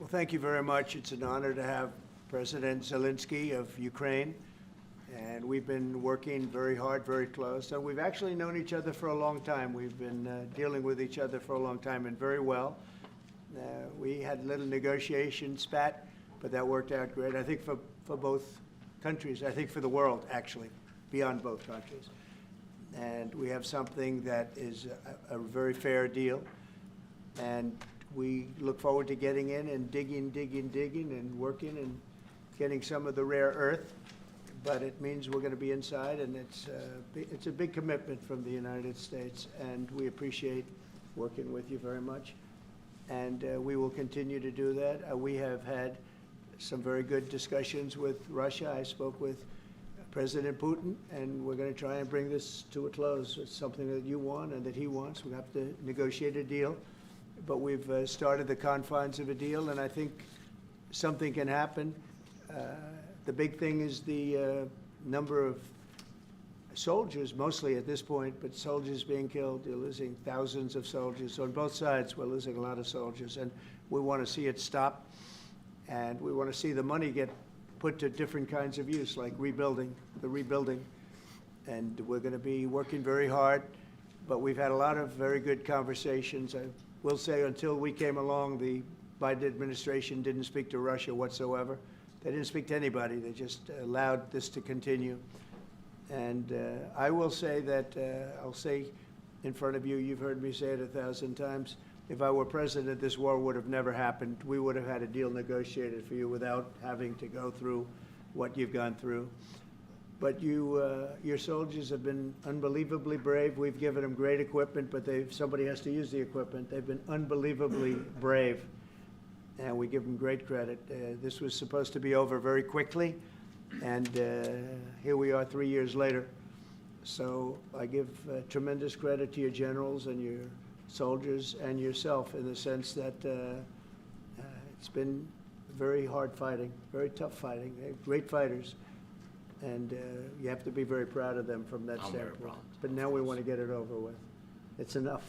Well, thank you very much. It's an honor to have President Zelenskyy of Ukraine. And we've been working very hard, very close. And we've actually known each other for a long time. We've been dealing with each other for a long time and very well. We had a little negotiation spat, but that worked out great. I think for both countries, I think for the world, actually, beyond both countries. And we have something that is a very fair deal. And we look forward to getting in and digging and working and getting some of the rare earth. But it means we're going to be inside, and it's a big commitment from the United States, and we appreciate working with you very much. And we will continue to do that. We have had some very good discussions with Russia. I spoke with President Putin, and we're going to try and bring this to a close. It's something that you want and that he wants. We have to negotiate a deal, but we've started the confines of a deal, and I think something can happen. The big thing is the number of soldiers, mostly at this point, but soldiers being killed. You're losing thousands of soldiers. On both sides, we're losing a lot of soldiers, and we want to see it stop, and we want to see the money get put to different kinds of use, like rebuilding. And we're going to be working very hard, but we've had a lot of very good conversations. I will say until we came along, the Biden administration didn't speak to Russia whatsoever. They didn't speak to anybody. They just allowed this to continue. And I will say that, I'll say in front of you, you've heard me say it 1,000 times, if I were president, this war would have never happened. We would have had a deal negotiated for you without having to go through what you've gone through. But your soldiers have been unbelievably brave. We've given them great equipment, but somebody has to use the equipment. They've been unbelievably brave, and we give them great credit. This was supposed to be over very quickly, and here we are 3 years later. So I give tremendous credit to your generals and your soldiers and yourself in the sense that it's been very hard fighting, very tough fighting. They're great fighters, and you have to be very proud of them from that standpoint. But now we want to get it over with. It's enough,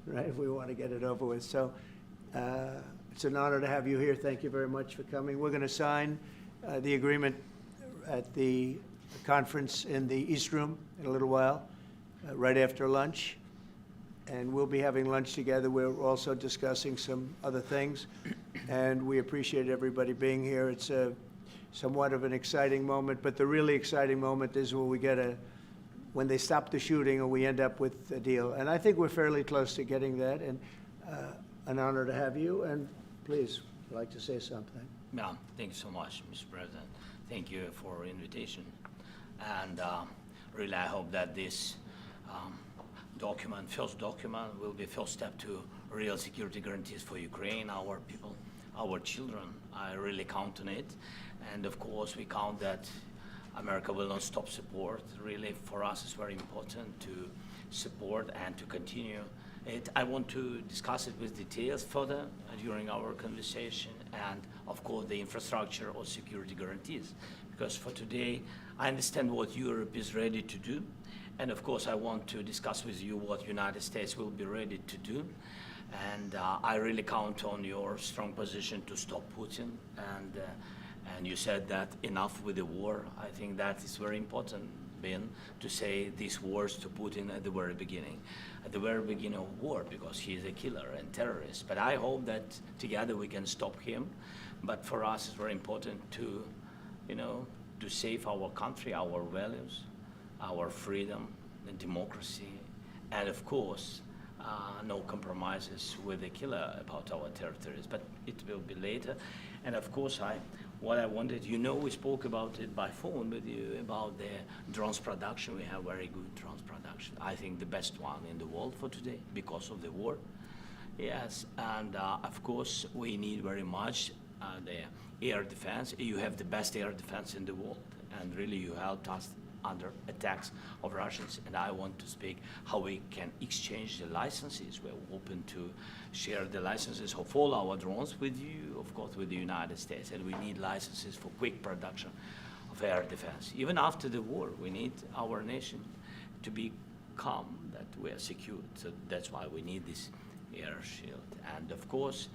right? We want to get it over with. So it's an honor to have you here. Thank you very much for coming. We're going to sign the agreement at the conference in the East Room in a little while, right after lunch. And we'll be having lunch together. We're also discussing some other things. And we appreciate everybody being here. It's somewhat of an exciting moment, but the really exciting moment is when they stop the shooting or we end up with a deal. And I think we're fairly close to getting that. And an honor to have you. And please, if you'd like to say something. Yeah, thank you so much, Mr. President. Thank you for invitation. And really, I hope that this first document, will be first step to real security guarantees for Ukraine, our people, our children. I really count on it. And of course, we count that America will not stop support. Really, for us, it's very important to support and to continue it. I want to discuss it with details further during our conversation, and of course the infrastructure or security guarantees. Because for today, I understand what Europe is ready to do, and of course I want to discuss with you what United States will be ready to do. And I really count on your strong position to stop Putin. And you said that enough with the war. I think that is very important, Ben, to say these words to Putin at the very beginning of war, because he is a killer and terrorist. But I hope that together we can stop him. But for us, it's very important to, to save our country, our values, our freedom, and democracy, and of course, no compromises with the killer about our territories. But it will be later. And of course, what I wanted, we spoke about it by phone with you about the drones production. We have very good drones production. I think the best one in the world for today because of the war. Yes, and of course, we need very much the air defense. You have the best air defense in the world, and really you helped us under attacks of Russians. And I want to speak how we can exchange the licenses. We're open to share the licenses of all our drones with you, of course, with the United States. And we need licenses for quick production of air defense. Even after the war, we need our nation to be calm, that we are secured. So that's why we need this air shield. And of course,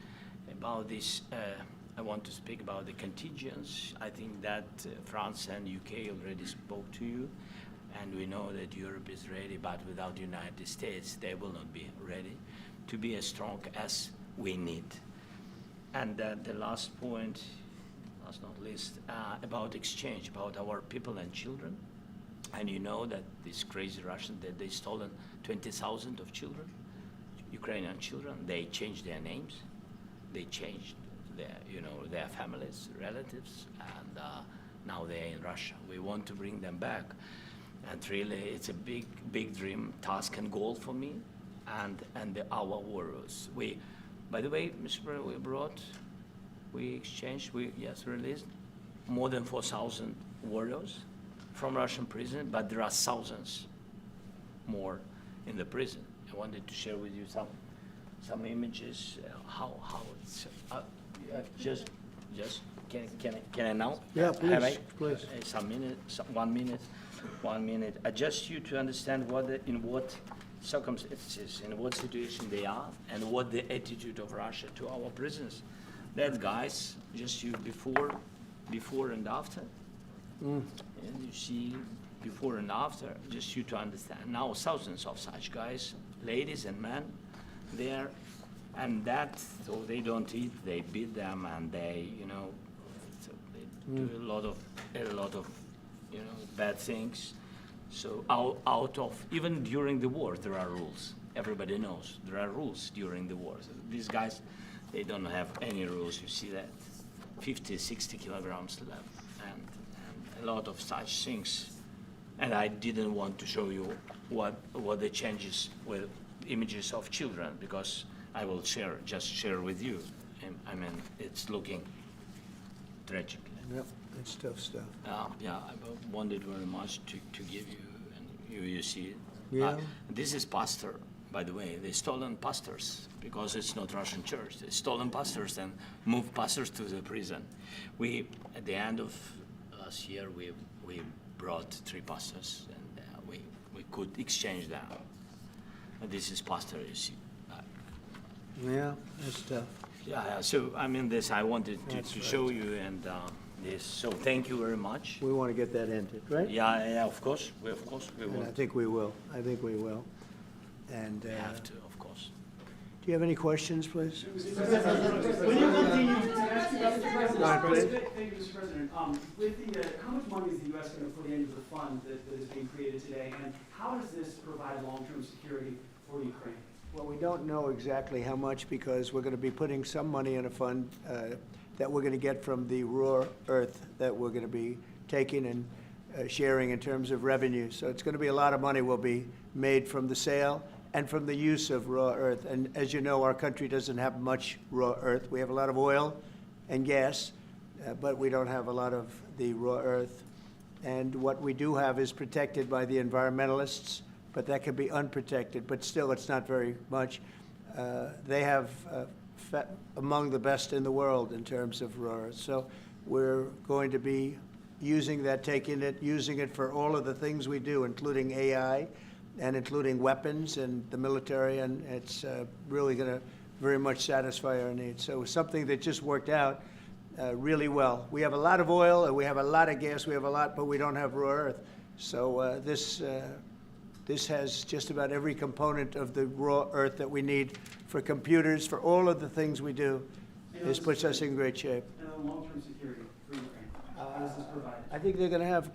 about this I want to speak about the contingents. I think that France and UK already spoke to you, and we know that Europe is ready, but without the United States, they will not be ready to be as strong as we need. And the last point, last not least, about exchange, about our people and children. And you know that these crazy Russians, that they stolen 20,000 of children, Ukrainian children. They changed their names, they changed their families, relatives, and now they're in Russia. We want to bring them back, and really, it's a big dream, task, and goal for me, and our warriors. By the way, Mr. President, we exchanged, released more than 4,000 warriors from Russian prison, but there are thousands more in the prison. I wanted to share with you some images, how it's, just, can I now? Yeah, please, Have I- please. One minute. Just you to understand in what circumstances, in what situation they are, and what the attitude of Russia to our prisoners. That guys, just you before and after. And you see before and after, just you to understand. Now thousands of such guys, ladies and men, there, and that, so they don't eat, they beat them, and they, so they do a lot of, bad things. So out of, even during the war, there are rules. Everybody knows there are rules during the war. So these guys, they don't have any rules. You see that 50, 60 kilograms left, and a lot of such things. And I didn't want to show you what the changes with images of children, because I will just share with you. I mean, it's looking tragic. Yep, it's tough stuff. Yeah, I wanted very much to give you, and you see it. Yeah. This is pastor, by the way. They stolen pastors because it's not Russian church. They stolen pastors and moved pastors to the prison. At the end of last year, we brought 3 pastors, and we could exchange them. And this is pastor, you see. Yeah, that's tough. Yeah. So I mean, this I wanted to show you, and this. So thank you very much. We want to get that ended, right? Yeah. Of course, we And will. I think we will. And We have to, of course. do you have any questions, please? When you continue to ask you about the president, Go ahead, please. thank you, Mr. President. With the, how much money is the U.S. going to put into the fund that is being created today, and how does this provide long-term security for Ukraine? Well, we don't know exactly how much, because we're going to be putting some money in a fund that we're going to get from the raw earth that we're going to be taking and sharing in terms of revenue. So it's going to be a lot of money will be made from the sale and from the use of raw earth. And as you know, our country doesn't have much raw earth. We have a lot of oil and gas, but we don't have a lot of the raw earth. And what we do have is protected by the environmentalists, but that can be unprotected, but still it's not very much. They have among the best in the world in terms of raw earth. So we're going to be using that, using it for all of the things we do, including AI and including weapons and the military, and it's really going to very much satisfy our needs. So it's something that just worked out really well. We have a lot of oil and we have a lot of gas, but we don't have raw earth. So this has just about every component of the raw earth that we need for computers, for all of the things we do. This puts us in great shape. And the long-term security for Ukraine, how does this provide? I think they're going to have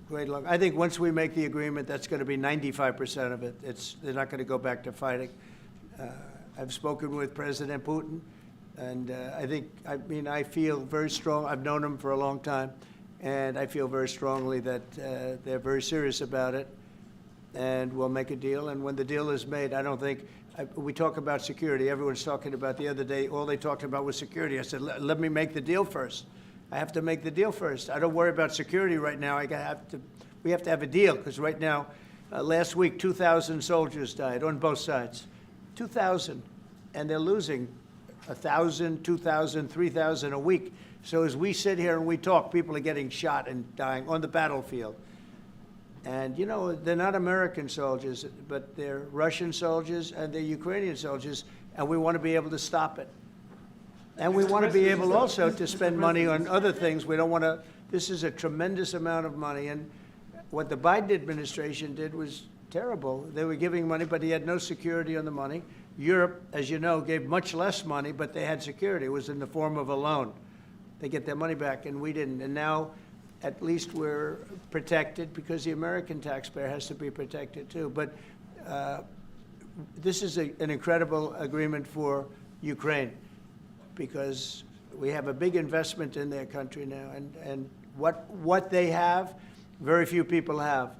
great luck. I think once we make the agreement, that's going to be 95% of it. They're not going to go back to fighting. I've spoken with President Putin, and I feel very strong. I've known him for a long time, and I feel very strongly that they're very serious about it, and we'll make a deal. And when the deal is made, I don't think we talk about security. Everyone's talking about the other day, all they talked about was security. I said, let me make the deal first. I have to make the deal first. I don't worry about security right now. We have to have a deal, because right now, last week, 2,000 soldiers died on both sides. 2,000, and they're losing 1,000, 2,000, 3,000 a week. So as we sit here and we talk, people are getting shot and dying on the battlefield. And, they're not American soldiers, but they're Russian soldiers and they're Ukrainian soldiers, and we want to be able to stop it. And we want to be able also to spend money on other things. We don't want to, this is a tremendous amount of money. And what the Biden administration did was terrible. They were giving money, but he had no security on the money. Europe, as you know, gave much less money, but they had security. It was in the form of a loan. They get their money back, and we didn't. And now, at least we're protected because the American taxpayer has to be protected too. But this is an incredible agreement for Ukraine because we have a big investment in their country now. And what they have, very few people have.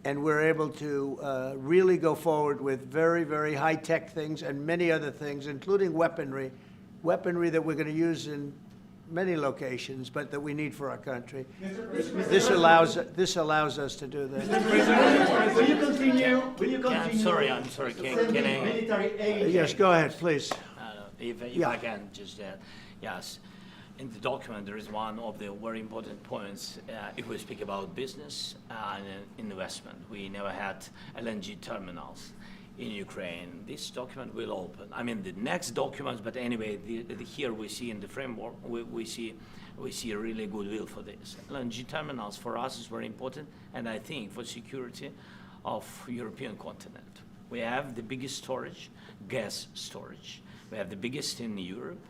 And we're able to really go forward with very, very high-tech things and many other things, including weaponry that we're going to use in many locations, but that we need for our country. This allows us to do that. Will you continue? Yeah, I'm sorry. Can I? Military aid. Yes, go ahead, please. If Yeah. I can just add, yes. In the document, there is one of the very important points. If we speak about business and investment, we never had LNG terminals in Ukraine. This document will open. I mean, the next documents, but anyway, here we see in the framework, we see a really goodwill for this. LNG terminals for us is very important, and I think for security of European continent. We have the biggest storage, gas storage. We have the biggest in Europe.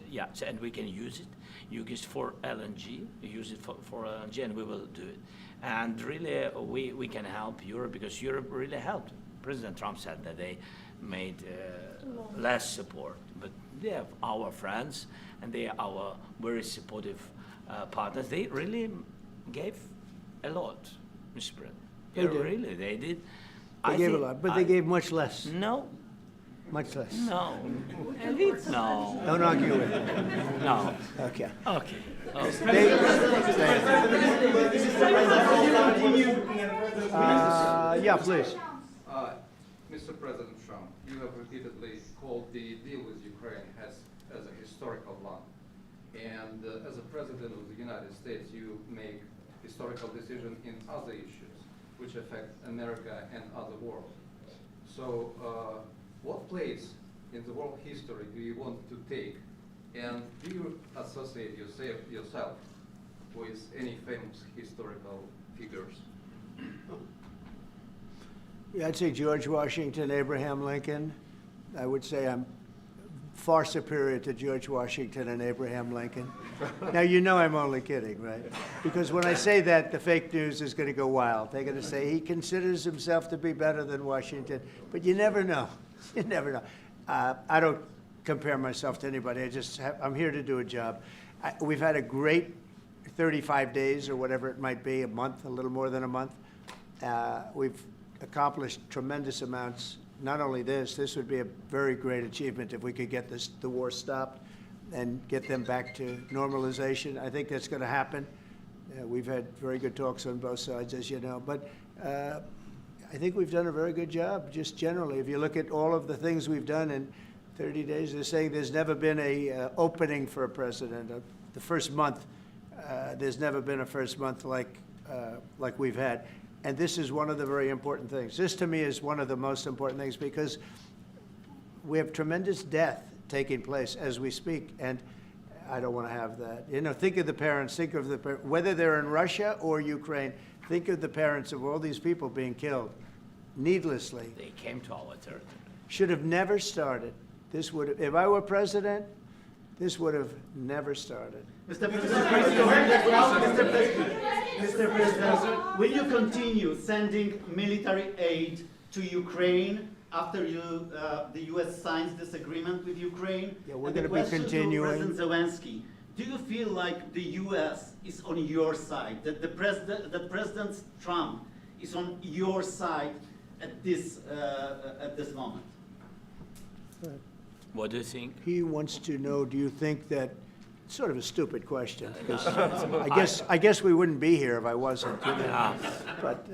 Yes, and we can use it for LNG, use it for LNG, and we will do it. And really, we can help Europe because Europe really helped. President Trump said that they made less support, but they have our friends, and they are our very supportive partners. They really gave a lot, Mr. President. They did. Really, they did. They gave a lot, but they gave much less. No. Much less. No. No. Don't argue with me. No. Okay. Okay. Yeah, please. Mr. President Trump, you have repeatedly called the deal with Ukraine as a historical one. And as a president of the United States, you make historical decisions in other issues which affect America and other world. So what place in the world history do you want to take? And do you associate yourself with any famous historical figures? Yeah, I'd say George Washington, Abraham Lincoln. I would say I'm far superior to George Washington and Abraham Lincoln. Now, you know I'm only kidding, right? Because when I say that, the fake news is going to go wild. They're going to say he considers himself to be better than Washington. But you never know. You never know. I don't compare myself to anybody. I'm here to do a job. We've had a great 35 days or whatever it might be, a month, a little more than a month. We've accomplished tremendous amounts. Not only this would be a very great achievement if we could get the war stopped and get them back to normalization. I think that's going to happen. We've had very good talks on both sides, as you know. But I think we've done a very good job, just generally. If you look at all of the things we've done in 30 days, they're saying there's never been a opening for a president. The first month, there's never been a first month like we've had. And this is one of the very important things. This, to me, is one of the most important things because we have tremendous death taking place as we speak, and I don't want to have that. You know, think of the parents, whether they're in Russia or Ukraine, think of the parents of all these people being killed needlessly. They came to our territory. Should have never started. This would have, if I were president, this would have never started. Mr. President, will you continue sending military aid to Ukraine after the U.S. signs this agreement with Ukraine? Yeah, we're And going to the be question continuing. to President Zelenskyy, do you feel like the U.S. is on your side, that President Trump is on your side at this moment? What do you think? He wants to know, do you think that, sort of a stupid question, because I guess we wouldn't be here if I wasn't. You know? But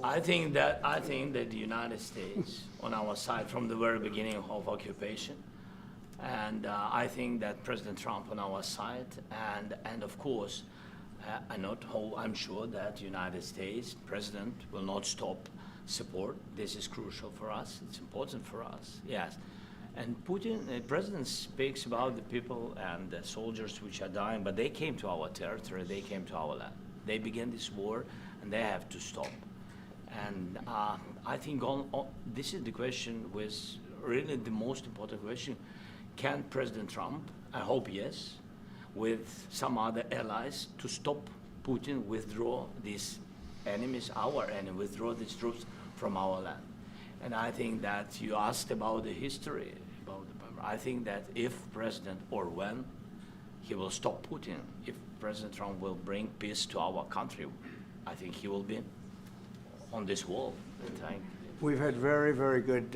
I think that the United States on our side from the very beginning of occupation, and I think that President Trump on our side, and of course, I'm sure that the United States President will not stop support. This is crucial for us. It's important for us. Yes. And Putin, the president speaks about the people and the soldiers which are dying, but they came to our territory, they came to our land. They began this war, and they have to stop. And I think this is the question, with really the most important question. Can President Trump, I hope yes, with some other allies, to stop Putin, withdraw these enemies, our enemy, withdraw these troops from our land? And I think that you asked about the history, I think that if President, or when, he will stop Putin, if President Trump will bring peace to our country, I think he will be on this wall. We've had very, very good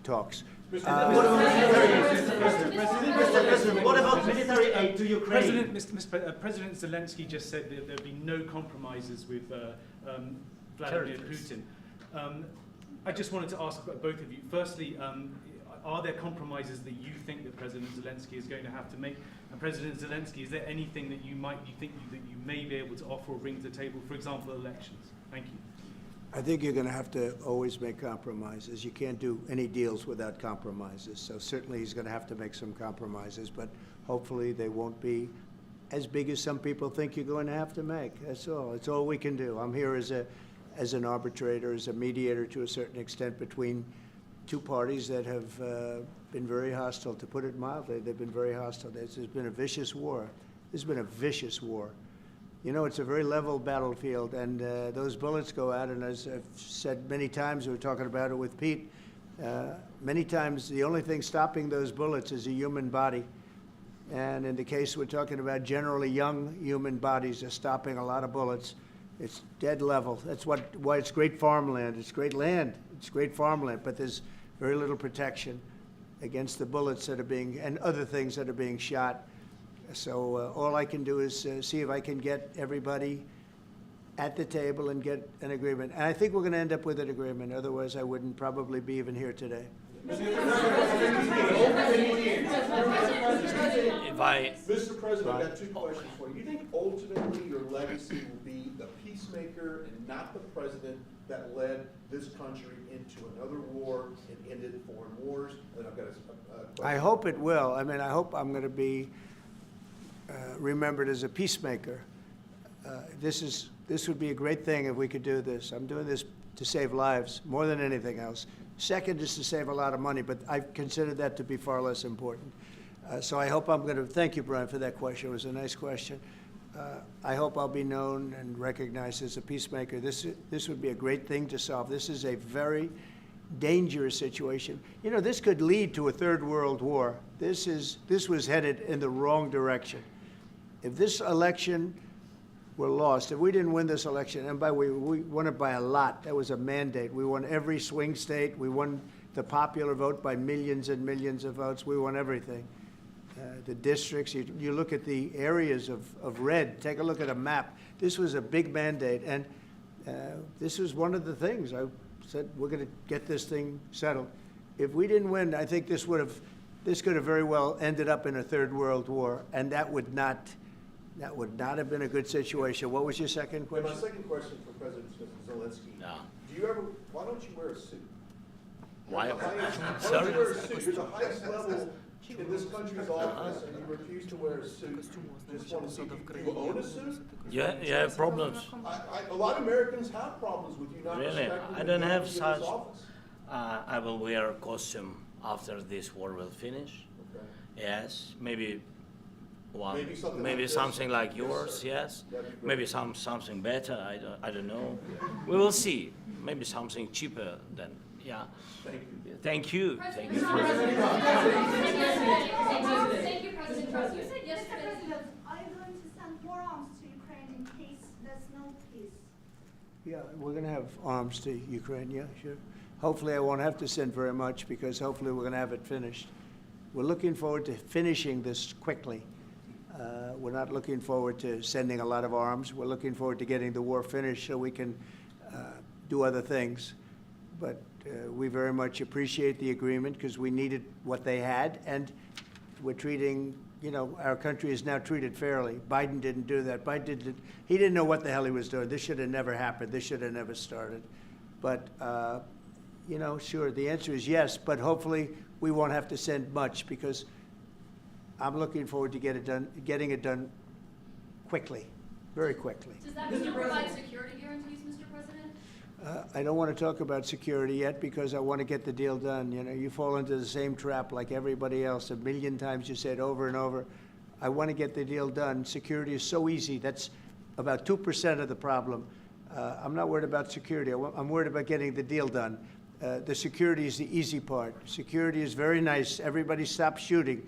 talks. Mr. President, what about military aid to Ukraine? President Zelenskyy just said that there'd be no compromises with Vladimir Putin. I just wanted to ask both of you. Firstly, are there compromises that you think that President Zelenskyy is going to have to make? And President Zelenskyy, is there anything that you may be able to offer or bring to the table, for example, elections? Thank you. I think you're going to have to always make compromises. You can't do any deals without compromises. So certainly he's going to have to make some compromises, but hopefully they won't be as big as some people think you're going to have to make. That's all. It's all we can do. I'm here as an arbitrator, as a mediator to a certain extent between two parties that have been very hostile, to put it mildly. They've been very hostile. There's been a vicious war. There's been a vicious war. You know, it's a very level battlefield, and those bullets go out, and as I've said many times, we were talking about it with Pete, many times the only thing stopping those bullets is a human body. And in the case we're talking about, generally young human bodies are stopping a lot of bullets. It's dead level. That's why it's great farmland. It's great land. It's great farmland, but there's very little protection against the bullets that are being, and other things that are being shot. So all I can do is see if I can get everybody at the table and get an agreement. And I think we're going to end up with an agreement. Otherwise, I wouldn't probably be even here today. Mr. President, I've got two questions for you. You think ultimately your legacy will be the peacemaker and not the president that led this country into another war and ended foreign wars? And I've got a question. I hope it will. I mean, I hope I'm going to be remembered as a peacemaker. This would be a great thing if we could do this. I'm doing this to save lives more than anything else. Second is to save a lot of money, but I consider that to be far less important. So I hope I'm going to, thank you, Brian, for that question. It was a nice question. I hope I'll be known and recognized as a peacemaker. This would be a great thing to solve. This is a very dangerous situation. You know, this could lead to a third world war. This was headed in the wrong direction. If this election were lost, if we didn't win this election, and by the way, we won it by a lot. That was a mandate. We won every swing state. We won the popular vote by millions and millions of votes. We won everything. The districts, you look at the areas of red, take a look at a map. This was a big mandate, and this was one of the things. I said, we're going to get this thing settled. If we didn't win, I think this could have very well ended up in a third world war, and that would not have been a good situation. What was your second And question? my second question for President Zelenskyy. No. Why don't you wear a suit? Why? Why don't Sorry? you wear a suit? You're the highest level in this country's office, and you refuse to wear a suit. Just want to see, do you own a suit? You have problems. A lot of Americans have problems with you not Really? respecting I the don't have authority of this such. office. I will wear a costume after this war will finish. Okay. Yes, maybe one, Maybe something like this? like yours. Yes, sir. Yes, That'd be great. maybe something better. I don't know. We will see. Maybe something cheaper than yeah. Thank you. Thank you. Thank you. Thank you, President Trump. You said Mr. yesterday. President, are you going to send more arms to Ukraine in case there's no peace? Yeah, we're going to have arms to Ukraine, yeah, sure. Hopefully I won't have to send very much, because hopefully we're going to have it finished. We're looking forward to finishing this quickly. We're not looking forward to sending a lot of arms. We're looking forward to getting the war finished so we can do other things. But we very much appreciate the agreement, because we needed what they had, and we're treating, you know, our country is now treated fairly. Biden didn't do that. He didn't know what the hell he was doing. This should have never happened. This should have never started. But, you know, sure, the answer is yes, but hopefully we won't have to send much, because I'm looking forward to getting it done quickly, very quickly. Does that mean you'll provide security guarantees, Mr. President? I don't want to talk about security yet, because I want to get the deal done. You know, you fall into the same trap like everybody else. 1,000,000 times you said over and over, I want to get the deal done. Security is so easy. That's about 2% of the problem. I'm not worried about security. I'm worried about getting the deal done. The security is the easy part. Security is very nice. Everybody stopped shooting.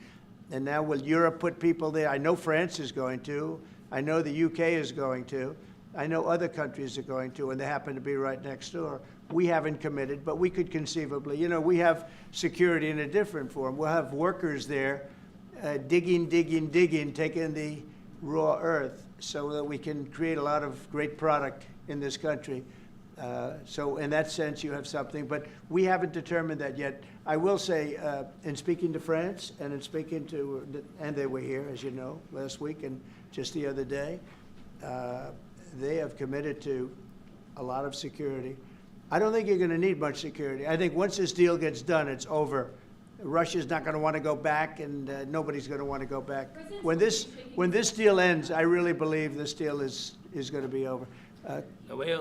And now will Europe put people there? I know France is going to. I know the UK is going to. I know other countries are going to, and they happen to be right next door. We haven't committed, but we could conceivably. You know, we have security in a different form. We'll have workers there digging, taking the raw earth so that we can create a lot of great product in this country. So in that sense, you have something, but we haven't determined that yet. I will say, in speaking to France and in speaking to, and they were here, as you know, last week and just the other day, they have committed to a lot of security. I don't think you're going to need much security. I think once this deal gets done, it's over. Russia's not going to want to go back, and nobody's going to want to go back. When this deal ends, I really believe this deal is going to be over.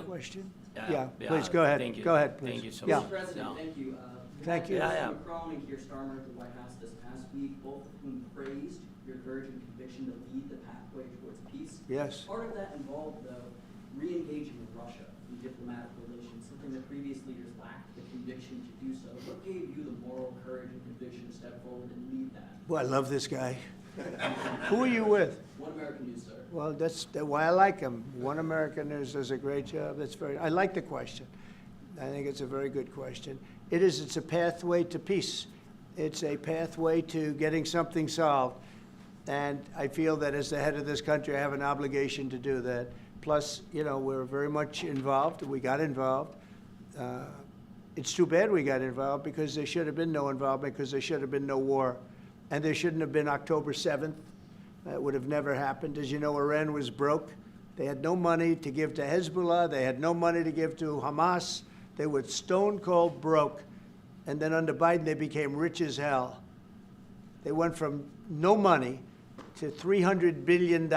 Question? Yeah, please, go ahead. Thank you. Go ahead, please. Thank you so Yeah. much. Mr. President, Yeah. thank you. Thank you. Yeah. Macron and Keir Starmer at the White House this past week, both of whom praised your courage and conviction to lead the pathway towards peace. Yes. Part of that involved, though, re-engaging with Russia in diplomatic relations, something that previous leaders lacked the conviction to do so. What gave you the moral courage and conviction to step forward and lead that? Well, I love this guy. Who are you with? One American News, sir. Well, that's why I like him. One American News does a great job. I like the question. I think it's a very good question. It's a pathway to peace. It's a pathway to getting something solved. And I feel that as the head of this country, I have an obligation to do that. Plus, you know, we're very much involved. We got involved. It's too bad we got involved, because there should have been no involvement, because there should have been no war. And there shouldn't have been October 7th. That would have never happened. As you know, Iran was broke. They had no money to give to Hezbollah. They had no money to give to Hamas. They were stone cold broke. And then under Biden, they became rich as hell. They went from no money to $300 billion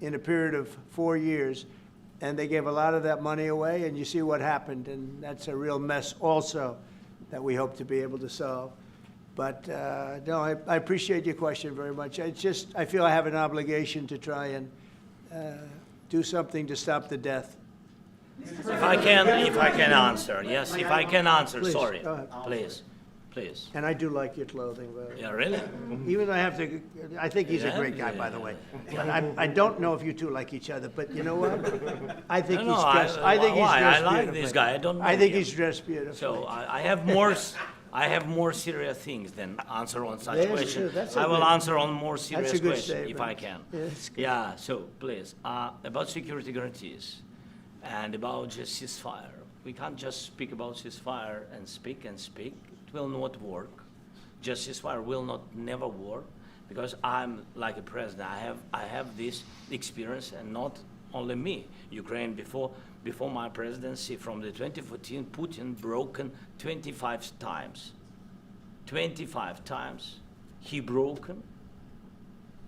in a period of 4 years. And they gave a lot of that money away, and you see what happened. And that's a real mess also that we hope to be able to solve. But no, I appreciate your question very much. I feel I have an obligation to try and do something to stop the death. If I can answer, yes, if I can answer, Please, sorry, go ahead. please. And I do like your clothing, by the way. Yeah, really? Even though I think he's a Yeah, great guy, yeah, by the way. yeah. But I don't know if you two like each other, but you know what? I think No, he's no, dressed. I think he's why? dressed I like beautifully. this guy. I don't know I think him. he's dressed beautifully. So I have more serious things than answer on such Yes, questions. sure, that's a I will good- answer on more serious That's a good questions if statement. I can. Yeah, that's good. Yeah, so please, about security guarantees and about just ceasefire. We can't just speak about ceasefire and speak. It will not work. Just ceasefire will never work, because I'm like a president. I have this experience, and not only me. Ukraine before my presidency, from the 2014, Putin broken 25 times. 25 times he broken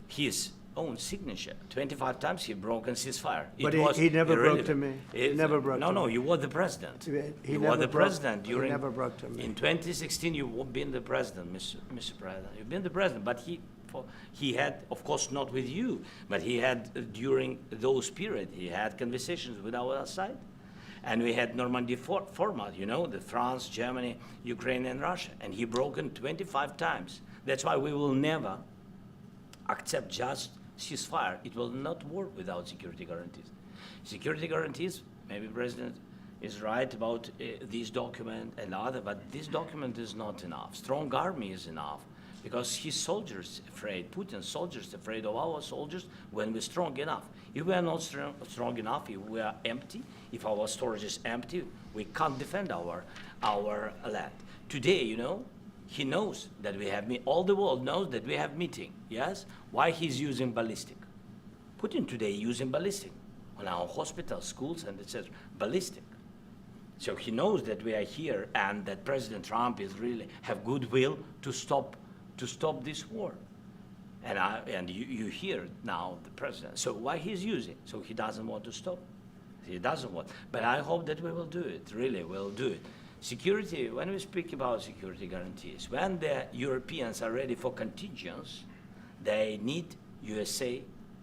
his own signature. 25 times he broken ceasefire. But he never broke to me. He never broke to me. No, you were the president. He You never were the broke- president he during. never broke to me. In 2016, you've been the president, Mr. President. You've been the president, but he had, of course, not with you, but he had during those period. He had conversations with our side, and we had Normandy format. You know, the France, Germany, Ukraine, and Russia, and he broken 25 times. That's why we will never accept just ceasefire. It will not work without security guarantees. Security guarantees, maybe President is right about this document and other, but this document is not enough. Strong army is enough, because his soldiers afraid, Putin's soldiers afraid of our soldiers when we're strong enough. If we are not strong enough, if we are empty, if our storage is empty, we can't defend our land. Today, you know, he knows that we have all the world knows that we have meeting, yes? Why he's using ballistic? Putin today using ballistic on our hospitals, schools, and etc. Ballistic. So he knows that we are here and that President Trump is really have goodwill to stop this war. And you hear now the president. So why he's using? So he doesn't want to stop. He doesn't want. But I hope that we will do it. Really, we'll do it. Security. When we speak about security guarantees, when the Europeans are ready for contingents, they need USA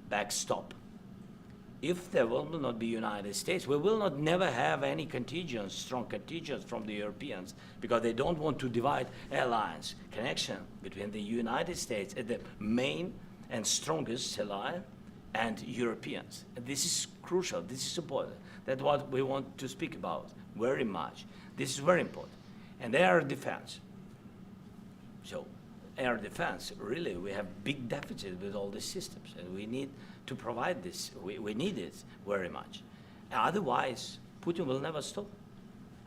backstop. If there will not be United States, we will not never have any contingents, strong contingents from the Europeans, because they don't want to divide alliance connection between the United States as the main and strongest ally and Europeans. And this is crucial. This is important. That's what we want to speak about very much. This is very important. And air defense. So air defense, really, we have big deficit with all these systems, and we need to provide this. We need it very much. Otherwise, Putin will never stop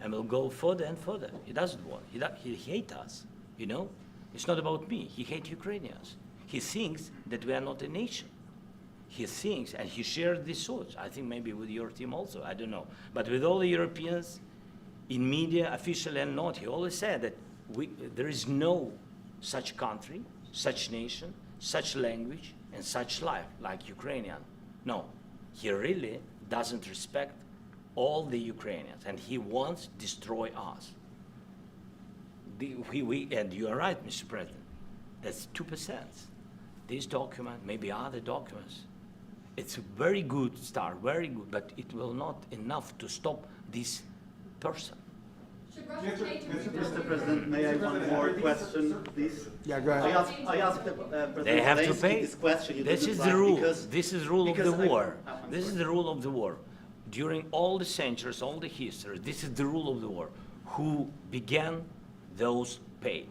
and will go further and further. He doesn't want. He hates us, you know? It's not about me. He hates Ukrainians. He thinks that we are not a nation. He thinks, and he shares these thoughts. I think maybe with your team also, I don't know. But with all the Europeans, in media, official and not, he always said that there is no such country, such nation, such language, and such life like Ukrainian. No, he really doesn't respect all the Ukrainians, and he wants to destroy us. And you are right, Mr. President, that's 2%. This document, maybe other documents, it's a very good start, very good, but it will not enough to stop this person. Should Russia change its Mr. President, may I have one more question, please? Yeah, go ahead. I asked President They have to Zelenskyy pay. this question. You This didn't is like the rule. because- This is the rule of because the war. I'm This is sorry. the rule of the war. During all the centuries, all the history, this is the rule of the war. Who began, those pay.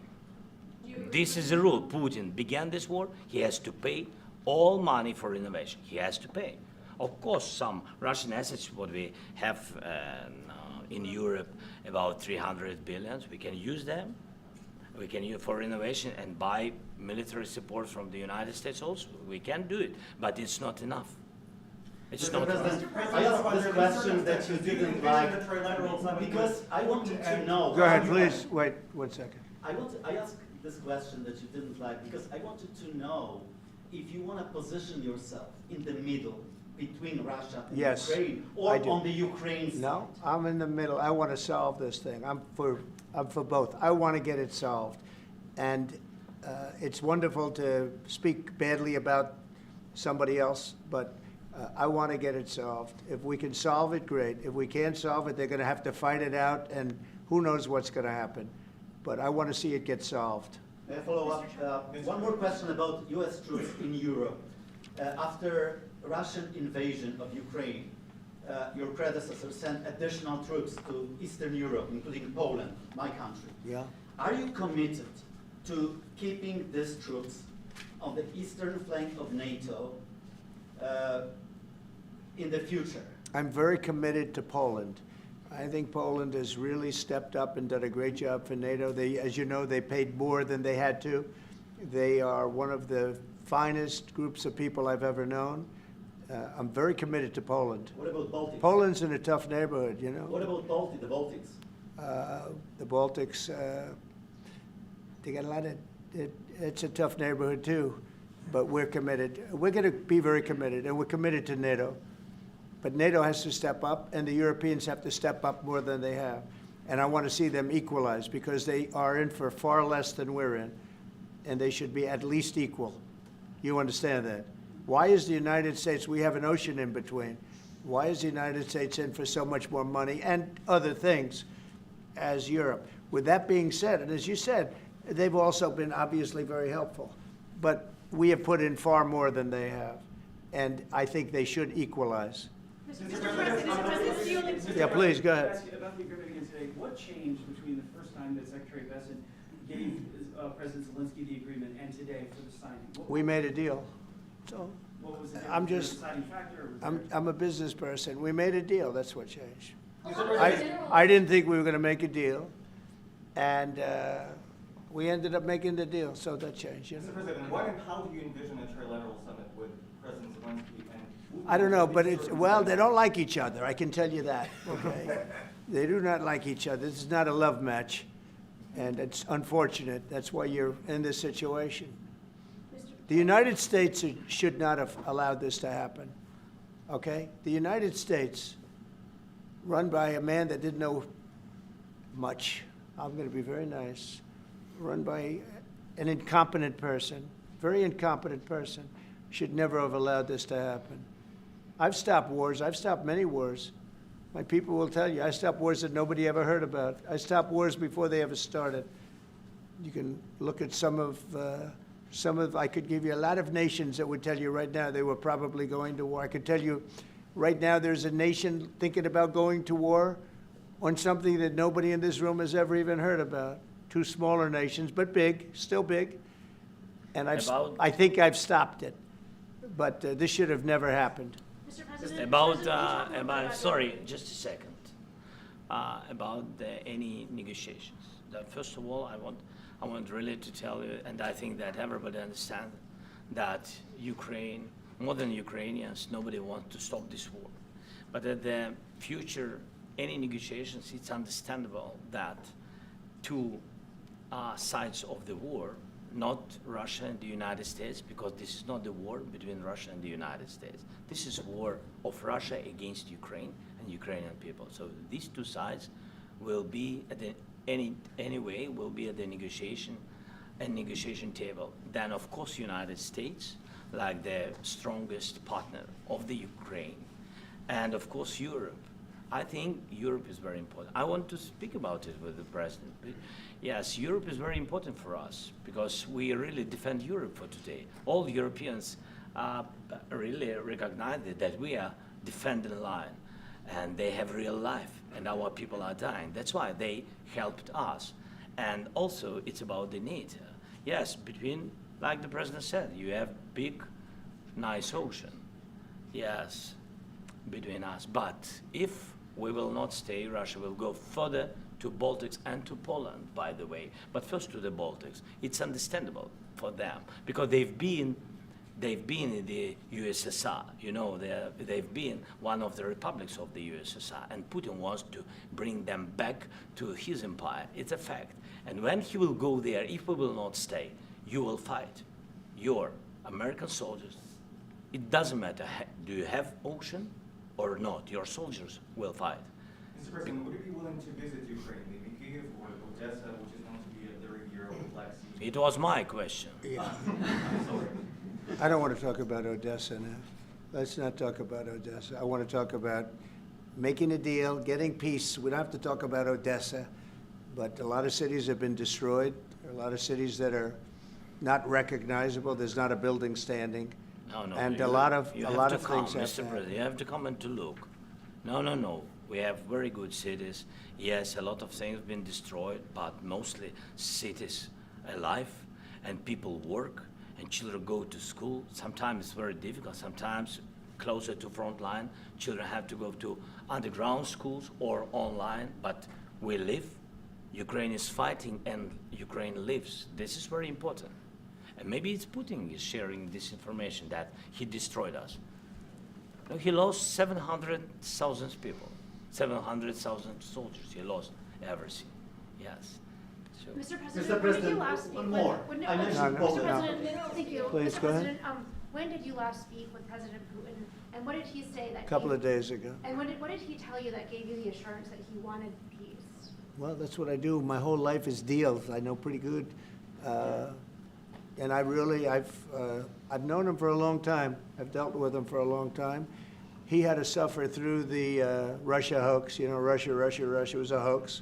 Do you agree This with is the rule. Putin began this war. He has to pay all money for innovation. He has to pay. Of course, some Russian assets, what we have in Europe, about 300 billions, we can use them. We can use for innovation and buy military support from the United States also. We can do it, but it's not enough. It's Mr. not enough. President, I asked this question that you didn't like because I wanted to know. Go ahead, please. Wait 1 second. I asked this question that you didn't like because I wanted to know if you want to position yourself in the middle between Russia and Yes, Ukraine, I or do. on the Ukraine side. No, I'm in the middle. I want to solve this thing. I'm for both. I want to get it solved. And it's wonderful to speak badly about somebody else, but I want to get it solved. If we can solve it, great. If we can't solve it, they're going to have to fight it out, and who knows what's going to happen. But I want to see it get solved. May I follow up? One more question about U.S. troops in Europe. After Russian invasion of Ukraine, your predecessor sent additional troops to Eastern Europe, including Poland, my country. Yeah? Are you committed to keeping these troops on the eastern flank of NATO in the future? I'm very committed to Poland. I think Poland has really stepped up and done a great job for NATO. They, as you know, they paid more than they had to. They are one of the finest groups of people I've ever known. I'm very committed to Poland. What about Baltics? Poland's in a tough neighborhood, you know. What about the Baltics? The Baltics, they got a lot of, it's a tough neighborhood too, but we're committed. We're going to be very committed, and we're committed to NATO. But NATO has to step up, and the Europeans have to step up more than they have. And I want to see them equalize, because they are in for far less than we're in, and they should be at least equal. You understand that? Why is the United States, we have an ocean in between, why is the United States in for so much more money and other things as Europe? With that being said, and as you said, they've also been obviously very helpful, but we have put in far more than they have, and I think they should equalize. Mr. President, Yeah, please, go ahead. Can I ask you about the agreement again today? What changed between the first time that Secretary Bessent gave President Zelenskyy the agreement and today for the signing? We made a deal. So What was the I'm was there a just- deciding factor? Or was I'm a business person. We made a deal. That's what changed. Along I with general- I didn't think we were going to make a deal, and we ended up making the deal, so that changed, you know. Mr. President, when and how do you envision a trilateral summit with President Zelenskyy and Putin? I don't know, but it's, well, they don't like each other, I can tell you that, okay? They do not like each other. This is not a love match, and it's unfortunate. That's why you're in this situation. The United States should not have allowed this to happen, okay? The United States, run by a man that didn't know much, I'm going to be very nice, run by an incompetent person, very incompetent person, should never have allowed this to happen. I've stopped wars. I've stopped many wars. My people will tell you, I stopped wars that nobody ever heard about. I stopped wars before they ever started. You can look at I could give you a lot of nations that would tell you right now they were probably going to war. I could tell you right now there's a nation thinking about going to war on something that nobody in this room has ever even heard about. Two smaller nations, but big, still big. And I think I've stopped it. But this should have never happened. Mr. President, Sorry, just a second. About any negotiations. First of all, I want really to tell you, and I think that everybody understands that Ukraine, more than Ukrainians, nobody wants to stop this war. But at the future, any negotiations, it's understandable that two sides of the war, not Russia and the United States, because this is not the war between Russia and the United States. This is a war of Russia against Ukraine and Ukrainian people. So these two sides will be at the anyway will be at the negotiation table. Then of course United States, like the strongest partner of the Ukraine, and of course Europe. I think Europe is very important. I want to speak about it with the president. Yes, Europe is very important for us because we really defend Europe for today. All Europeans really recognize that we are defending the line, and they have real life, and our people are dying. That's why they helped us. And also, it's about the NATO. Yes, between, like the president said, you have big, nice ocean. Yes, between us. But if we will not stay, Russia will go further to Baltics and to Poland, by the way. But first to the Baltics. It's understandable for them because they've been in the USSR, you know, they've been one of the republics of the USSR, and Putin wants to bring them back to his empire. It's a fact. And when he will go there, if we will not stay, you will fight. Your American soldiers, it doesn't matter, do you have ocean or not, your soldiers will fight. Mr. President, would you be willing to visit Ukraine, maybe Kyiv or Odessa, which is known to be a very old Black Sea? It was my question. Yeah. Sorry. I don't want to talk about Odessa now. Let's not talk about Odessa. I want to talk about making a deal, getting peace. We don't have to talk about Odessa, but a lot of cities have been destroyed. There are a lot of cities that are not recognizable. There's not a building standing. No, and a lot of things have Mr. President, you have to come and to look. No. We have very good cities. Yes, a lot of things have been destroyed, but mostly cities alive, and people work, and children go to school. Sometimes it's very difficult. Sometimes closer to front line, children have to go to underground schools or online, but we live. Ukraine is fighting, and Ukraine lives. This is very important. And maybe it's Putin is sharing this information that he destroyed us. No, he lost 700,000 people, 700,000 soldiers. He lost everything. Yes. So. Mr. President, Mr. when did you President, last speak one with? more. When did, I mentioned Mr. Poland. President, thank you. Please, Mr. go ahead. President, when did you last speak with President Putin, and what did he say that? A couple of days ago. And what did he tell you that gave you the assurance that he wanted peace? Well, that's what I do. My whole life is deals. I know pretty good. And I've known him for a long time. I've dealt with him for a long time. He had to suffer through the Russia hoax. You know, Russia was a hoax.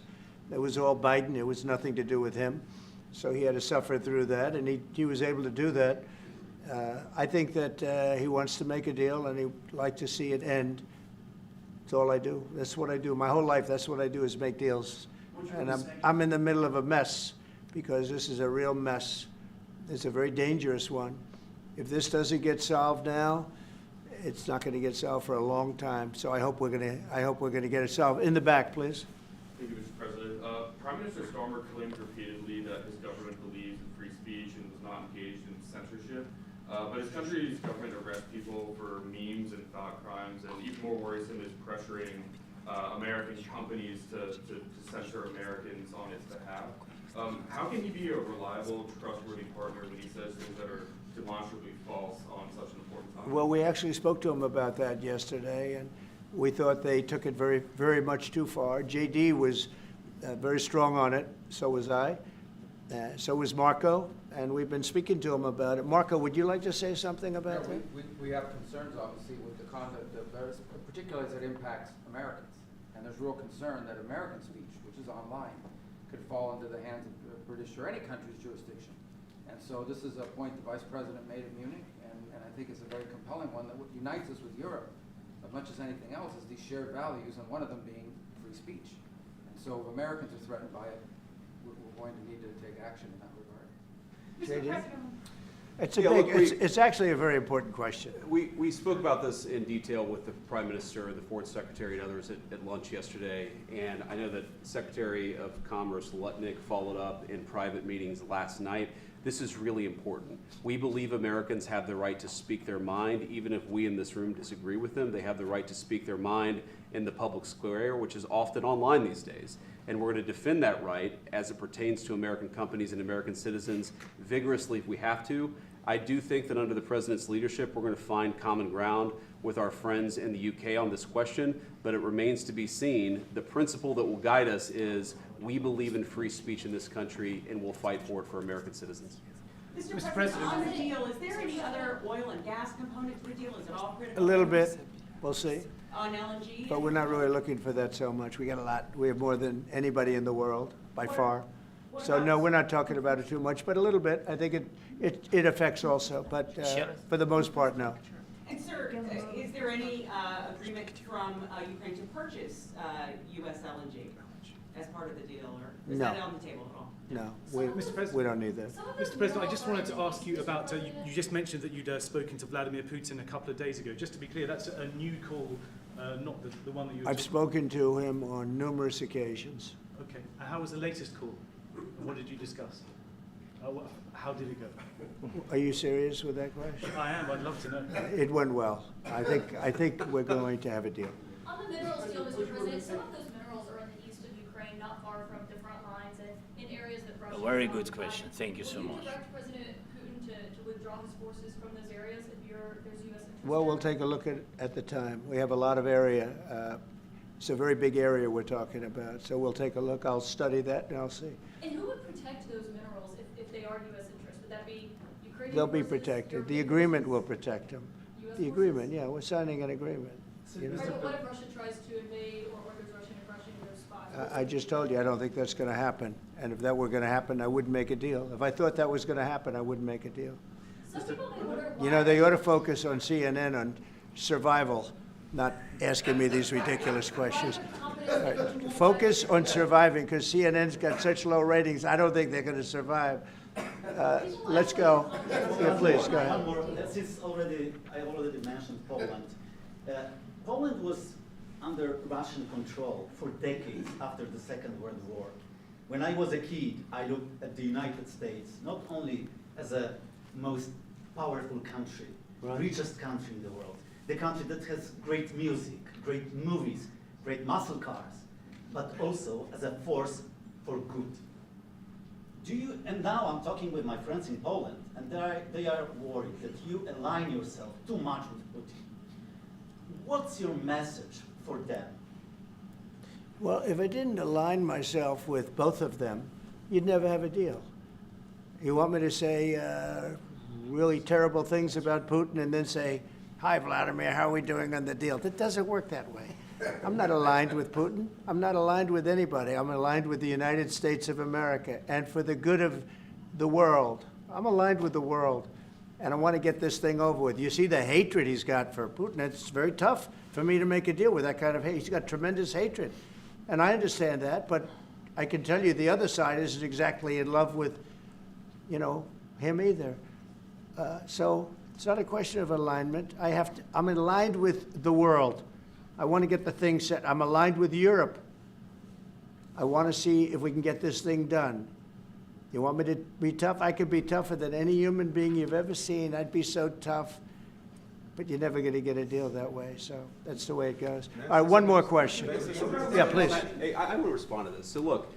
It was all Biden. It was nothing to do with him. So he had to suffer through that, and he was able to do that. I think that he wants to make a deal, and he'd like to see it end. That's all I do. That's what I do. My whole life, that's what I do is make deals. And I'm in the middle of a mess because this is a real mess. It's a very dangerous one. If this doesn't get solved now, it's not going to get solved for a long time. So I hope we're going to get it solved. In the back, please. Thank you, Mr. President. Prime Minister Starmer claimed repeatedly that his government believes in free speech and was not engaged in censorship. But his country's government arrests people for memes and thought crimes, and even more worrisome is pressuring American companies to censor Americans on its behalf. How can he be a reliable, trustworthy partner when he says things that are demonstrably false on such an important topic? Well, we actually spoke to him about that yesterday, and we thought they took it very, very much too far. JD was very strong on it, so was I, so was Marco, and we've been speaking to him about it. Marco, would you like to say something about that? We have concerns, obviously, with the conduct of those, particularly as it impacts Americans. And there's real concern that American speech, which is online, could fall into the hands of the British or any country's jurisdiction. And so this is a point the Vice President made in Munich, and I think it's a very compelling one that unites us with Europe as much as anything else is these shared values, and one of them being free speech. And so if Americans are threatened by it, we're going to need to take action in that regard. Mr. JD? President, It's a Yeah, big, look, it's actually a very important question. We spoke about this in detail with the Prime Minister, the Foreign Secretary, and others at lunch yesterday. And I know that Secretary of Commerce Lutnick followed up in private meetings last night. This is really important. We believe Americans have the right to speak their mind, even if we in this room disagree with them. They have the right to speak their mind in the public square, which is often online these days. And we're going to defend that right as it pertains to American companies and American citizens vigorously if we have to. I do think that under the President's leadership, we're going to find common ground with our friends in the UK on this question, but it remains to be seen. The principle that will guide us is we believe in free speech in this country, and we'll fight for it for American citizens. Mr. President. On the deal, is there any other oil and gas component to the deal? Is it all critical? A little bit, we'll see. On LNG? But we're not really looking for that so much. We got a lot. We have more than anybody in the world, by far. So no, we're not talking about it too much, but a little bit. I think it affects also, but for the most part, no. And sir, is there any agreement from Ukraine to purchase U.S. LNG as part of the deal, or is No. that on the table at all? No, Mr. President. we don't need that. Mr. President, I just wanted to ask you about, you just mentioned that you'd spoken to Vladimir Putin a couple of days ago. Just to be clear, that's a new call, not the one that you were I've spoken to him on numerous occasions. Okay, and how was the latest call? And what did you discuss? How did it go? Are you serious with that question? I am, I'd love to know. It went well. I think we're going to have a deal. On the minerals deal, Mr. President, some of those minerals are in the east of Ukraine, not far from the front lines, and in areas that Russia. A very good question. Thank you so much. Will you direct President Putin to withdraw his forces from those areas if there's U.S. interest? Well, we'll there? take a look at the time. We have a lot of area. It's a very big area we're talking about, so we'll take a look. I'll study that and I'll see. And who would protect those minerals if they are U.S. interest? Would that be Ukrainian They'll be forces, protected. The European agreement forces, will protect them. US The forces? agreement, yeah, we're signing an agreement. You know? Right, but what if Russia tries to invade or orders Russian aggression in those spots? I just told you, I don't think that's going to happen. And if that were going to happen, I wouldn't make a deal. If I thought that was going to happen, I wouldn't make a deal. Some people may wonder You know, why- they ought to focus on CNN on survival, not asking me these ridiculous questions. All right. Focus on surviving, because CNN's got such low ratings, I don't think they're going to survive. Let's go. Yeah, please, go One ahead. more. Since I already mentioned Poland. Poland was under Russian control for decades after the Second World War. When I was a kid, I looked at the United States not only as a most powerful country, Right. richest country in the world, the country that has great music, great movies, great muscle cars, but also as a force for good. And now I'm talking with my friends in Poland, and they are worried that you align yourself too much with Putin. What's your message for them? Well, if I didn't align myself with both of them, you'd never have a deal. You want me to say really terrible things about Putin and then say, "Hi, Vladimir, how are we doing on the deal?" That doesn't work that way. I'm not aligned with Putin. I'm not aligned with anybody. I'm aligned with the United States of America. And for the good of the world, I'm aligned with the world. And I want to get this thing over with. You see the hatred he's got for Putin. It's very tough for me to make a deal with that kind of hate. He's got tremendous hatred. And I understand that, but I can tell you the other side isn't exactly in love with, him either. So it's not a question of alignment. I'm aligned with the world. I want to get the thing set. I'm aligned with Europe. I want to see if we can get this thing done. You want me to be tough? I could be tougher than any human being you've ever seen. I'd be so tough. but you're never going to get a deal that way, so that's the way it goes. All right, one more question. Yeah, please. Hey, I want to respond to this. So look,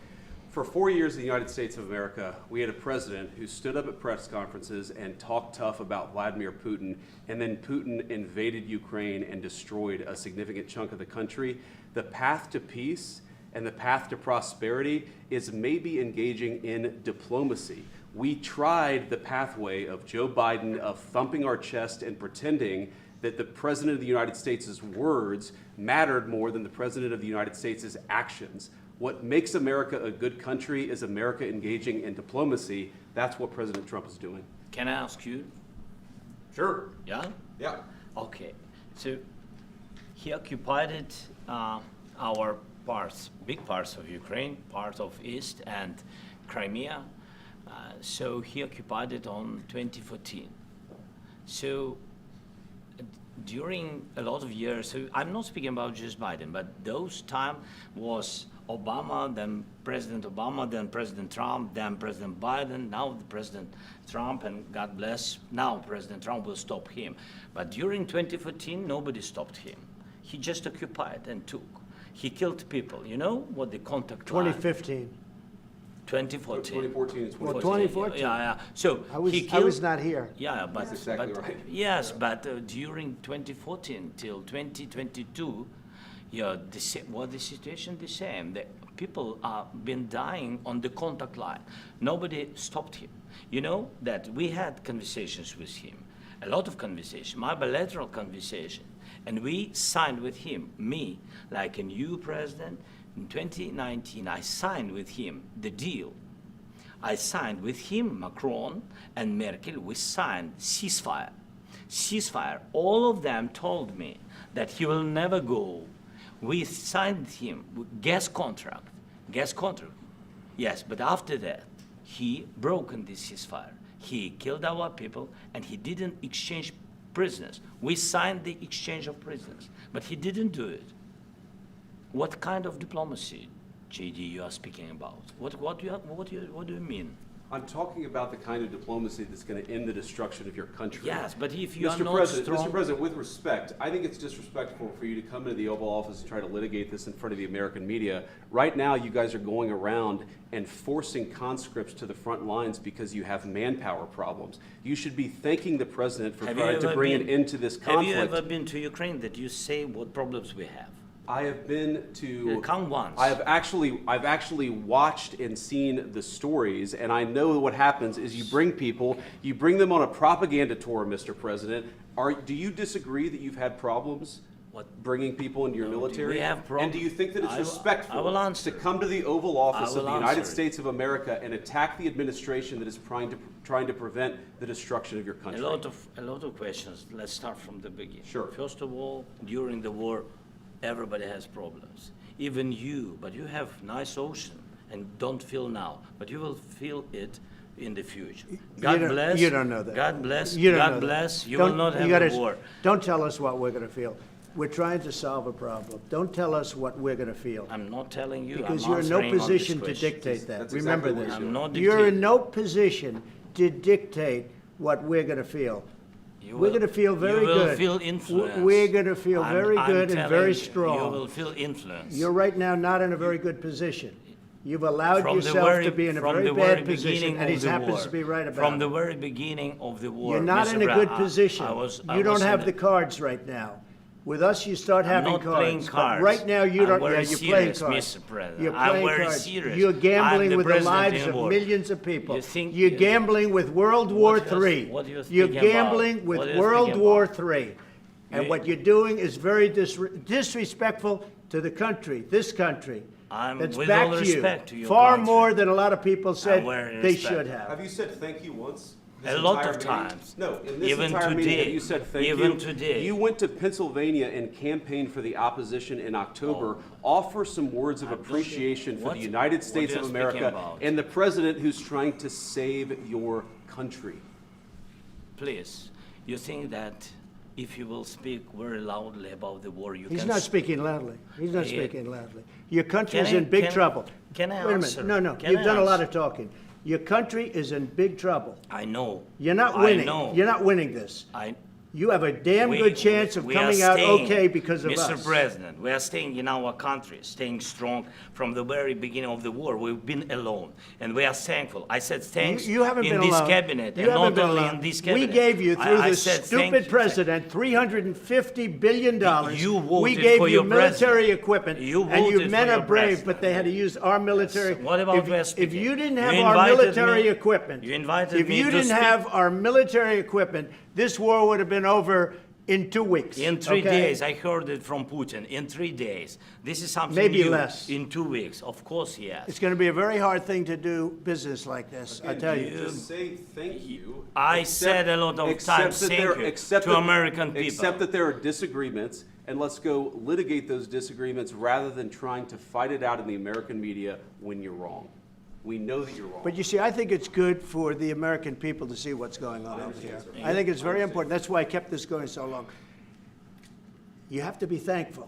for 4 years in the United States of America, we had a president who stood up at press conferences and talked tough about Vladimir Putin, and then Putin invaded Ukraine and destroyed a significant chunk of the country. The path to peace and the path to prosperity is maybe engaging in diplomacy. We tried the pathway of Joe Biden, of thumping our chest and pretending that the President of the United States' words mattered more than the President of the United States' actions. What makes America a good country is America engaging in diplomacy. That's what President Trump is doing. Can I ask you? Sure. Yeah? Yeah. Okay. So he occupied our parts, big parts of Ukraine, part of East and Crimea. So he occupied it on 2014. So during a lot of years, so I'm not speaking about just Biden, but those time was Obama, then President Obama, then President Trump, then President Biden, now the President Trump, and God bless, now President Trump will stop him. But during 2014, nobody stopped him. He just occupied and took. He killed people. You know what the contact line? 2015. 2014. 2014 and 2014. Well, 2014. Yeah. So I was not here. Yeah, but That's exactly but, right. Yes, but during 2014 till 2022, the situation the same. The people are been dying on the contact line. Nobody stopped him. You know that we had conversations with him, a lot of conversation, my bilateral conversation, and we signed with him. Me, like a new president. In 2019, I signed with him the deal. I signed with him, Macron and Merkel, we signed ceasefire. Ceasefire, all of them told me that he will never go. We signed him with gas contract. Yes, but after that, he broken this ceasefire. He killed our people and he didn't exchange prisoners. We signed the exchange of prisoners, but he didn't do it. What kind of diplomacy, JD, you are speaking about? What do you mean? I'm talking about the kind of diplomacy that's going to end the destruction of your country. Yes, but if you are Mr. not President, strong... Mr. President, with respect, I think it's disrespectful for you to come into the Oval Office and try to litigate this in front of the American media. Right now, you guys are going around and forcing conscripts to the front lines because you have manpower problems. You should be thanking the President for trying to bring an end to this conflict. Have you ever been to Ukraine that you say what problems we have? I have been to. Come once. I've actually watched and seen the stories, and I know what happens is you bring them on a propaganda tour, Mr. President. Do you disagree that you've had problems bringing people into your military? We have problems. And do you think that it's respectful to come to the Oval Office of the United States of America and attack the administration that is trying to prevent the destruction of your country? A lot of questions. Let's start from the beginning. Sure. First of all, during the war, everybody has problems. Even you, but you have nice ocean and don't feel now, but you will feel it in the future. God bless. You don't know that. God bless. You don't God know bless. that. You will not have a war. Don't tell us what we're going to feel. We're trying to solve a problem. Don't tell us what we're going to feel. I'm not telling you. Because I'm you're in no answering on this position to question. dictate that. That's Remember exactly this. what I'm not You're dictating. in no position to dictate what we're going to feel. We're going to feel very good. You will feel influence. We're going to feel very good and very You strong. will feel influence. You're right now not in a very good position. You've allowed From the yourself very- to be in a from very the very bad position, beginning and he of the happens war. to be right about From it. the very beginning of the war. You're not Mr. in a Brown, good position. I You was don't have in the cards right now. With us, you start I'm having not playing cards. But cards. right now, you I'm don't. very Yeah, you're playing serious, cards. Mr. President. You're I'm playing very cards. serious. You're I'm gambling the with the president lives in of war. millions of people. You think- You're gambling with World War What do you- III. what do you You're think about? gambling with What do you World think War about? III. And You- what you're doing is very disrespectful to the country, this country. I'm That's with back all to respect you. to your Far country. more than a lot of people said very they respectful. should have. Have you said thank you once? A this lot entire of meeting? times. No, in this Even entire meeting, today. have you said thank you? Even today. You went to Pennsylvania and campaigned for the opposition in October. Offer some words of appreciation for What- the United what States are of you America speaking about? and the president who's trying to save your country. Please, you think that if you will speak very loudly about the war, you He's can... not speaking loudly. He's not Yeah. speaking loudly. Your country Can is I- in big can- trouble. can I Wait a answer? minute. No. Can You've I done a lot answer? of talking. Your country is in big trouble. I know. You're not I winning. know. You're not winning this. you have a damn We- good chance of we are coming out staying, okay because of us. Mr. President, we are staying in our country, staying strong from the very beginning of the war. We've been alone, and we are thankful. I said thanks You haven't in been this alone. cabinet, You and haven't not been only alone. in this cabinet. We gave you, through I this said thank stupid you. president, $350 billion. You voted We gave for you your military president. equipment, You and you voted men for are your brave, president. but they had to use our military. What about If- West If speaking? you didn't You have our invited military me- equipment, you invited if me you to didn't speak. have our military equipment, this war would have been over in 2 weeks. In 3 okay? days, I heard it from Putin. In 3 days, this is something Maybe new. less. In 2 weeks, of course, yes. It's going to be a very hard thing to do business like this, I tell you. Just say thank you. I Accept- said a lot of accept times that thank there- you accept to that- American people. Accept that there are disagreements, and let's go litigate those disagreements rather than trying to fight it out in the American media when you're wrong. We know that you're wrong. But you see, I think it's good for the American people to see what's going on over here. I think it's very important. That's why I kept this going so long. You have to be thankful.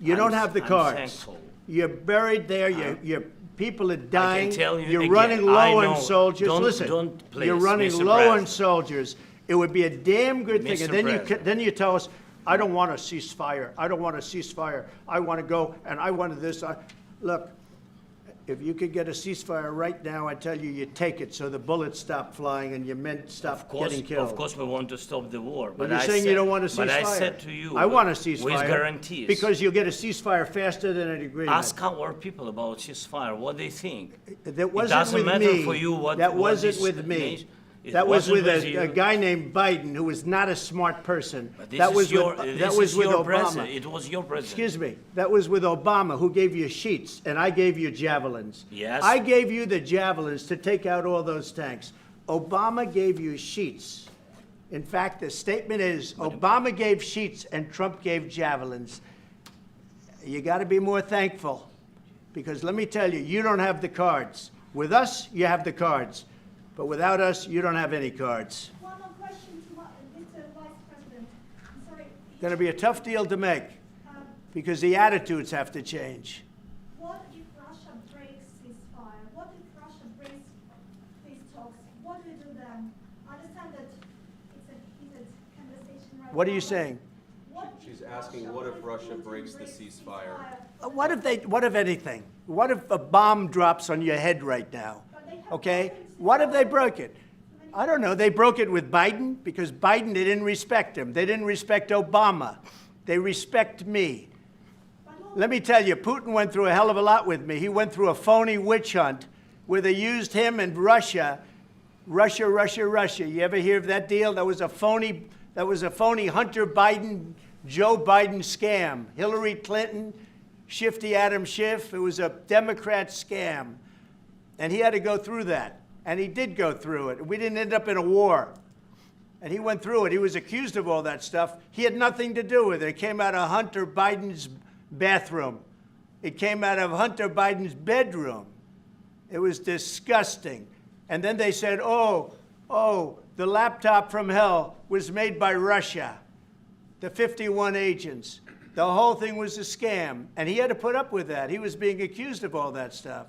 You don't have the I'm cards. thankful. You're buried there, your people are dying. tell you You're again, running I low know. on soldiers. Don't- Listen, don't you're please, running Mr. low on President. soldiers. It would be a damn good thing. Mr. And then President. then you tell us, I don't want a ceasefire. I don't want a ceasefire. I want to go, and I wanted this. Look, if you could get a ceasefire right now, I tell you, you take it so the bullets stop flying and your men stop getting killed. Of course, we want to stop the war. But But you're I saying said, you don't want a ceasefire. But I said to you, I want a ceasefire. with guarantees. Because you'll get a ceasefire faster than an agreement. Ask our people about ceasefire, what they think. That wasn't it doesn't with matter me. for you what. That what wasn't this with me. nation- it That was wasn't with you. a guy named Biden, who was not a smart person. But this That is was your, with, this that was is with your Obama. president. It was your president. Excuse me. That was with Obama, who gave you sheets, and I gave you javelins. Yes. I gave you the javelins to take out all those tanks. Obama gave you sheets. In fact, the statement is, Obama gave sheets and Trump gave javelins. You got to be more thankful, because let me tell you, you don't have the cards. With us, you have the cards. But without us, you don't have any cards. One more question to Mr. Vice President. I'm sorry. Going to be a tough deal to make, because the attitudes have to change. What if Russia breaks ceasefire? What if Russia breaks these talks? What do we do then? I understand that it's a heated conversation right now. What are you but saying? what if She's asking, what if Russia Putin breaks the ceasefire? What if anything? What if a bomb drops on your head right now? But they have Okay? broken What if they ceasefire. broke it? I don't know. They broke it with Biden because Biden, they didn't respect him. They didn't respect Obama. They respect me. Let me tell you, Putin went through a hell of a lot with me. He went through a phony witch hunt where they used him and Russia. You ever hear of that deal? That was a phony Hunter Biden, Joe Biden scam. Hillary Clinton, Shifty Adam Schiff. It was a Democrat scam. And he had to go through that. And he did go through it. We didn't end up in a war. And he went through it. He was accused of all that stuff. He had nothing to do with it. It came out of Hunter Biden's bathroom. It came out of Hunter Biden's bedroom. It was disgusting. And then they said, oh, the laptop from hell was made by Russia, the 51 agents. The whole thing was a scam. And he had to put up with that. He was being accused of all that stuff.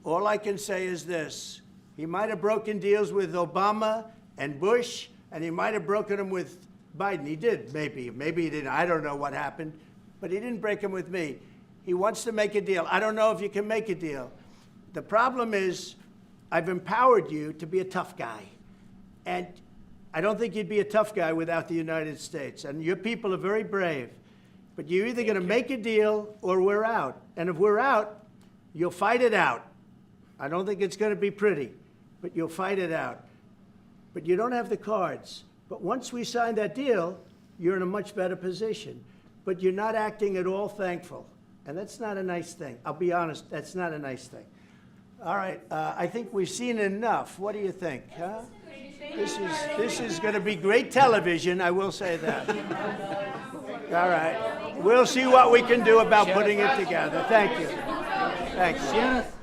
All I can say is this. He might have broken deals with Obama and Bush, and he might have broken them with Biden. He did, maybe. Maybe he didn't. I don't know what happened. But he didn't break them with me. He wants to make a deal. I don't know if you can make a deal. The problem is I've empowered you to be a tough guy. And I don't think you'd be a tough guy without the United States. And your people are very brave. But you're either going to make a deal or we're out. And if we're out, you'll fight it out. I don't think it's going to be pretty, but you'll fight it out. But you don't have the cards. But once we sign that deal, you're in a much better position. But you're not acting at all thankful. And that's not a nice thing. I'll be honest, that's not a nice thing. All right, I think we've seen enough. What do you think? Huh? This is going to be great television, I will say that. All right. We'll see what we can do about putting it together. Thank you. Thanks.